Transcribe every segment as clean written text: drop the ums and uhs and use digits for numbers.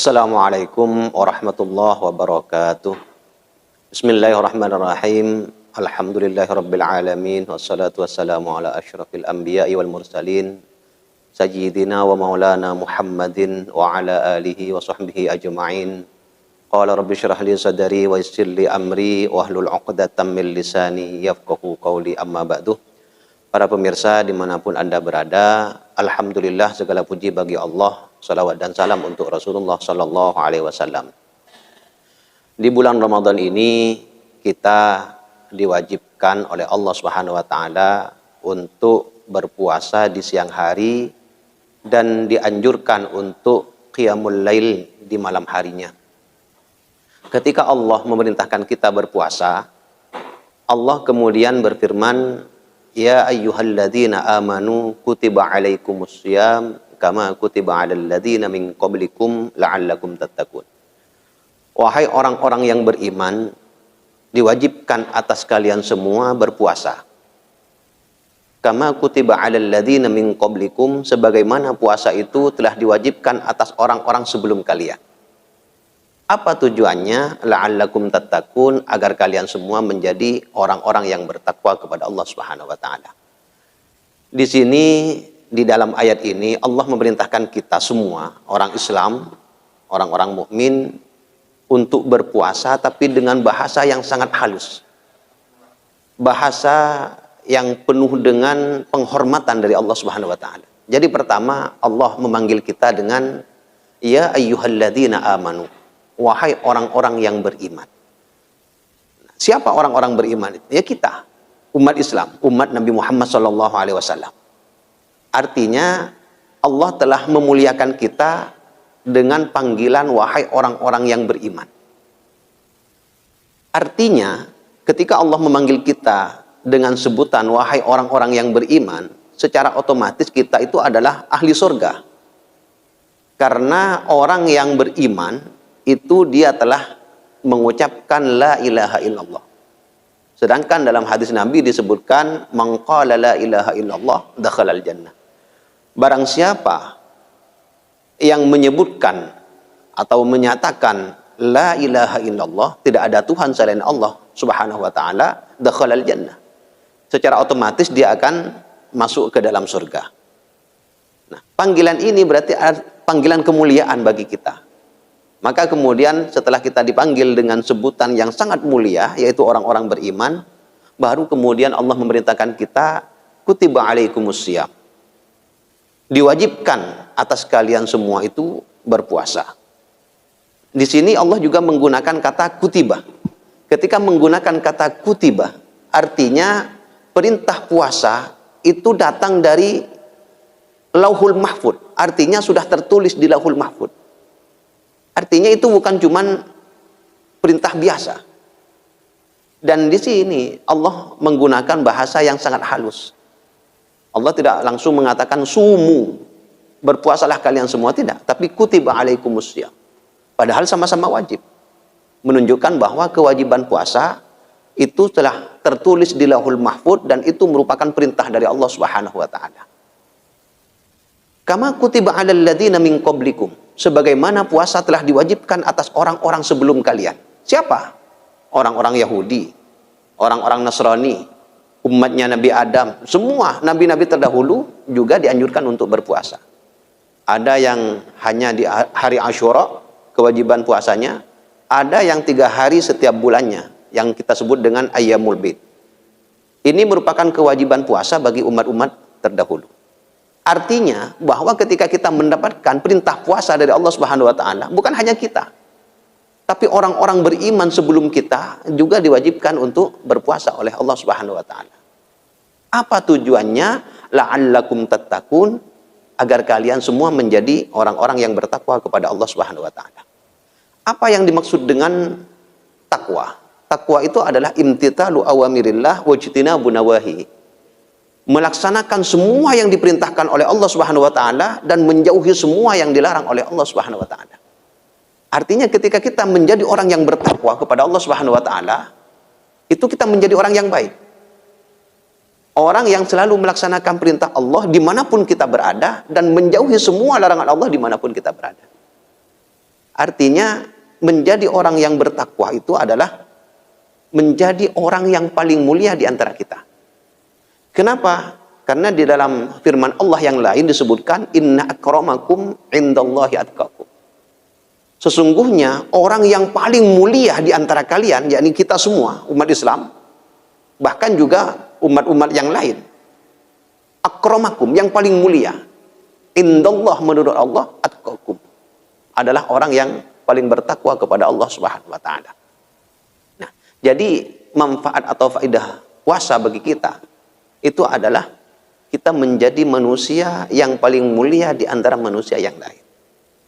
Assalamualaikum warahmatullahi wabarakatuh. Bismillahirrahmanirrahim. Alhamdulillahirabbil alamin wassalatu wassalamu ala asyrafil anbiya'i wal mursalin sayyidina wa maulana Muhammadin wa ala alihi wa sahbihi ajma'in. Qala rabbi shrah li sadri wa yassir li amri wa hlul 'uqdatam min lisani yafqahu qawli, amma ba'du. Para pemirsa dimanapun Anda berada, alhamdulillah segala puji bagi Allah, salawat dan salam untuk Rasulullah sallallahu alaihi wasallam. Di bulan Ramadan ini kita diwajibkan oleh Allah Subhanahu wa taala untuk berpuasa di siang hari dan dianjurkan untuk qiyamul lail di malam harinya. Ketika Allah memerintahkan kita berpuasa, Allah kemudian berfirman, ya ayyuhalladzina amanu kutiba alaikumussyiyam kama kutiba alal ladzina min qablikum la'allakum tattaqun. Wahai orang-orang yang beriman, diwajibkan atas kalian semua berpuasa. Kama kutiba alal ladzina min qablikum, sebagaimana puasa itu telah diwajibkan atas orang-orang sebelum kalian. Apa tujuannya? La'allakum tattaqun, agar kalian semua menjadi orang-orang yang bertakwa kepada Allah Subhanahu wa taala. Di sini, di dalam ayat ini Allah memerintahkan kita semua, orang Islam, orang-orang mukmin, untuk berpuasa tapi dengan bahasa yang sangat halus. Bahasa yang penuh dengan penghormatan dari Allah Subhanahu wa taala. Jadi pertama Allah memanggil kita dengan ya ayyuhalladzina amanu. Wahai orang-orang yang beriman. Siapa orang-orang beriman? Ya kita, umat Islam, umat Nabi Muhammad SAW. Artinya Allah telah memuliakan kita dengan panggilan wahai orang-orang yang beriman. Artinya ketika Allah memanggil kita dengan sebutan wahai orang-orang yang beriman, secara otomatis kita itu adalah ahli surga. Karena orang yang beriman itu dia telah mengucapkan la ilaha illallah. Sedangkan dalam hadis Nabi disebutkan man qala la ilaha illallah dakhalal jannah. Barang siapa yang menyebutkan atau menyatakan la ilaha illallah, tidak ada Tuhan selain Allah Subhanahu wa taala, dakhalal jannah. Secara otomatis dia akan masuk ke dalam surga. Nah, panggilan ini berarti panggilan kemuliaan bagi kita. Maka kemudian setelah kita dipanggil dengan sebutan yang sangat mulia, yaitu orang-orang beriman, baru kemudian Allah memerintahkan kita, kutiba alaikumussyiyam. Diwajibkan atas kalian semua itu berpuasa. Di sini Allah juga menggunakan kata kutiba. Ketika menggunakan kata kutiba, artinya perintah puasa itu datang dari Lauhul Mahfud. Artinya sudah tertulis di Lauhul Mahfud. Artinya itu bukan cuman perintah biasa. Dan di sini Allah menggunakan bahasa yang sangat halus. Allah tidak langsung mengatakan sumu, berpuasalah kalian semua, tidak. Tapi kutiba alaikumussyiyam. Padahal sama-sama wajib. Menunjukkan bahwa kewajiban puasa itu telah tertulis di Lauhul Mahfud dan itu merupakan perintah dari Allah Subhanahu wa taala. Kama kutiba alal ladzina min qablikum, sebagaimana puasa telah diwajibkan atas orang-orang sebelum kalian. Siapa? Orang-orang Yahudi, orang-orang Nasrani, umatnya Nabi Adam, semua nabi-nabi terdahulu juga dianjurkan untuk berpuasa. Ada yang hanya di hari Asyura kewajiban puasanya, ada yang 3 hari setiap bulannya yang kita sebut dengan Ayyamul Bid. Ini merupakan kewajiban puasa bagi umat-umat terdahulu. Artinya bahwa ketika kita mendapatkan perintah puasa dari Allah Subhanahu wa taala, bukan hanya kita, tapi orang-orang beriman sebelum kita juga diwajibkan untuk berpuasa oleh Allah Subhanahu wa taala. Apa tujuannya? La'allakum tattaqun, agar kalian semua menjadi orang-orang yang bertakwa kepada Allah Subhanahu wa taala. Apa yang dimaksud dengan takwa? Takwa itu adalah imtithalu awamirillah wajtinabu nawahi. Melaksanakan semua yang diperintahkan oleh Allah Subhanahu wa taala dan menjauhi semua yang dilarang oleh Allah Subhanahu wa taala. Artinya ketika kita menjadi orang yang bertakwa kepada Allah Subhanahu wa taala, itu kita menjadi orang yang baik. Orang yang selalu melaksanakan perintah Allah dimanapun kita berada dan menjauhi semua larangan Allah dimanapun kita berada. Artinya menjadi orang yang bertakwa itu adalah menjadi orang yang paling mulia di antara kita. Kenapa? Karena di dalam firman Allah yang lain disebutkan inna akramakum indallahi atqakum. Sesungguhnya orang yang paling mulia di antara kalian, yakni kita semua umat Islam, bahkan juga umat-umat yang lain, akramakum, yang paling mulia indallah, menurut Allah, atqakum, adalah orang yang paling bertakwa kepada Allah Subhanahu wa taala. Nah, jadi manfaat atau faedah puasa bagi kita itu adalah kita menjadi manusia yang paling mulia di antara manusia yang lain.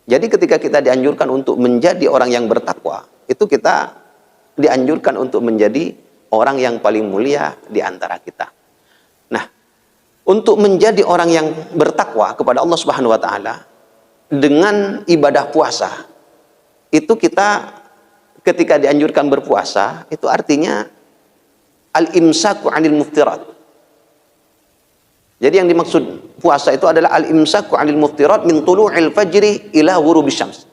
Jadi ketika kita dianjurkan untuk menjadi orang yang bertakwa, itu kita dianjurkan untuk menjadi orang yang paling mulia di antara kita. Nah, untuk menjadi orang yang bertakwa kepada Allah Subhanahu wa taala dengan ibadah puasa, itu kita ketika dianjurkan berpuasa, itu artinya al-imsaku 'anil muftirat. Jadi yang dimaksud puasa itu adalah al-imsaku 'anil muftirat min tulu'il fajri ila ghurubisy syams.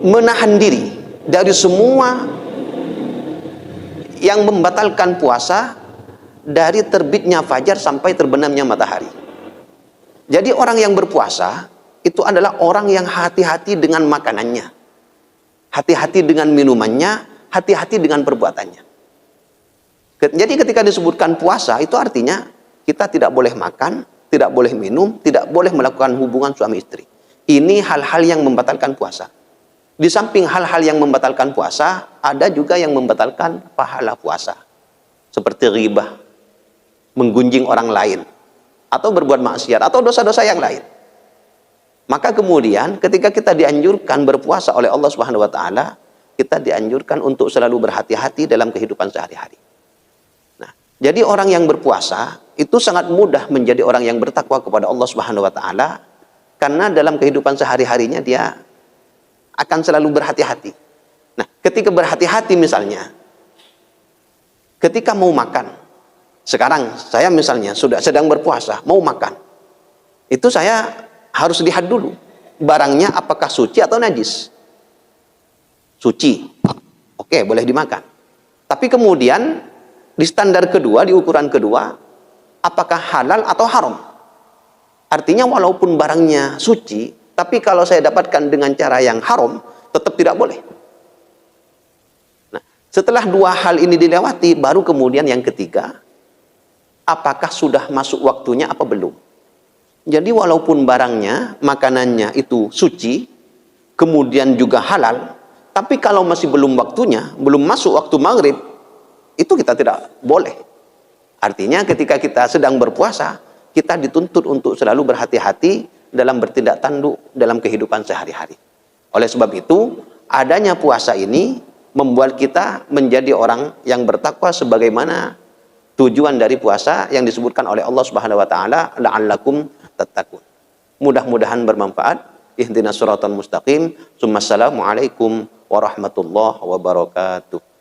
Menahan diri dari semua yang membatalkan puasa dari terbitnya fajar sampai terbenamnya matahari. Jadi orang yang berpuasa itu adalah orang yang hati-hati dengan makanannya, hati-hati dengan minumannya, hati-hati dengan perbuatannya. Jadi ketika disebutkan puasa itu artinya kita tidak boleh makan, tidak boleh minum, tidak boleh melakukan hubungan suami istri. Ini hal-hal yang membatalkan puasa. Di samping hal-hal yang membatalkan puasa, ada juga yang membatalkan pahala puasa. Seperti ghibah, menggunjing orang lain, atau berbuat maksiat, atau dosa-dosa yang lain. Maka kemudian ketika kita dianjurkan berpuasa oleh Allah Subhanahu wa taala, kita dianjurkan untuk selalu berhati-hati dalam kehidupan sehari-hari. Jadi orang yang berpuasa itu sangat mudah menjadi orang yang bertakwa kepada Allah Subhanahu wa taala, karena dalam kehidupan sehari-harinya dia akan selalu berhati-hati. Nah, ketika berhati-hati misalnya ketika mau makan. Sekarang saya misalnya sudah sedang berpuasa, mau makan. Itu saya harus lihat dulu barangnya apakah suci atau najis. Suci. Oke, boleh dimakan. Tapi kemudian di standar kedua, di ukuran kedua, apakah halal atau haram? Artinya walaupun barangnya suci, tapi kalau saya dapatkan dengan cara yang haram, tetap tidak boleh. Nah, setelah dua hal ini dilewati, baru kemudian yang ketiga, apakah sudah masuk waktunya apa belum? Jadi walaupun barangnya, makanannya itu suci, kemudian juga halal, tapi kalau masih belum waktunya, belum masuk waktu maghrib, itu kita tidak boleh. Artinya ketika kita sedang berpuasa, kita dituntut untuk selalu berhati-hati dalam bertindak tanduk dalam kehidupan sehari-hari. Oleh sebab itu, adanya puasa ini membuat kita menjadi orang yang bertakwa sebagaimana tujuan dari puasa yang disebutkan oleh Allah Subhanahu wa taala, la'allakum tattaqun. Mudah-mudahan bermanfaat. Ihdinas siratal mustaqim. Assalamualaikum warahmatullahi wabarakatuh.